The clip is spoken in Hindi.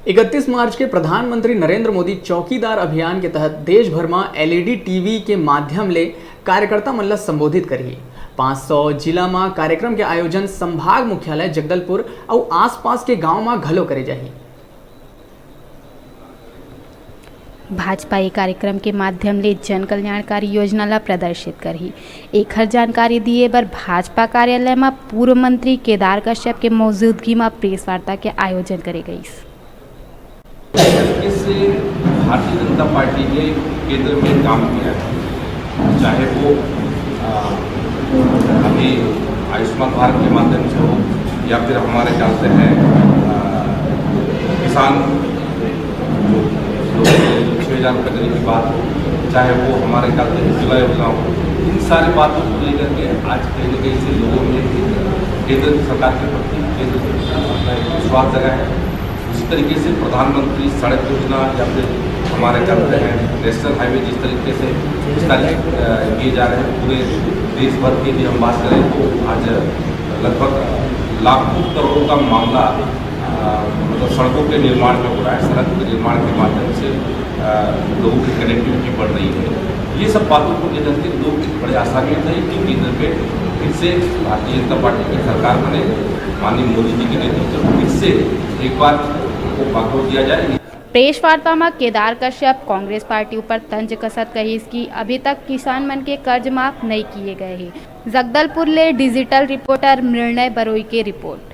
31 मार्च के प्रधानमंत्री नरेंद्र मोदी चौकीदार अभियान के तहत देश भर में एलईडी टीवी के माध्यम ले कार्यकर्ता मन ला संबोधित करिए। 500 जिला में कार्यक्रम के आयोजन संभाग मुख्यालय जगदलपुर और आसपास के गांव में घलो करे जाही। भाजपा ये कार्यक्रम के माध्यम ले जन कल्याणकारी योजना ला प्रदर्शित करही। एक हर जानकारी दिए बर भाजपा कार्यालय में पूर्व मंत्री केदार कश्यप के मौजूदगी में प्रेस वार्ता के आयोजन करे गई। इससे भारतीय जनता पार्टी ने केंद्र में काम किया है, चाहे वो अभी आयुष्मान भारत के माध्यम से हो या फिर हमारे जानते हैं किसान जो 6,000 रुपये देने की बात हो, चाहे वो हमारे जानते हैं उज्ज्वला योजना हो, इन सारी बातों को लेकर के आज कहीं न कहीं से लोगों में केंद्र सरकार के प्रति केंद्र अपना एक विश्वास जगह है। उसी तरीके से प्रधानमंत्री सड़क योजना या फिर हमारे जानते हैं नेशनल हाईवे जिस तरीके से विस्तारित किए जा रहे हैं, पूरे देश भर की यदि हम बात करें तो आज लगभग लाखों करोड़ों का मामला मतलब सड़कों के निर्माण में हो रहा है। सड़क के निर्माण के माध्यम से लोगों की कनेक्टिविटी बढ़ रही है। ये सब बातों को लेकर के लोग बड़े आसानी थे कि केंद्र पे फिर से भारतीय जनता पार्टी की सरकार बने, माननीय मोदी जी के नेतृत्व में फिर से एक बार को बागो दिया जाए। प्रेस वार्ता में केदार कश्यप कांग्रेस पार्टी ऊपर तंज कसत कही कि अभी तक किसान मन के कर्ज माफ नहीं किए गए हैं। जगदलपुर ले डिजिटल रिपोर्टर मृण्मय बरोई की रिपोर्ट।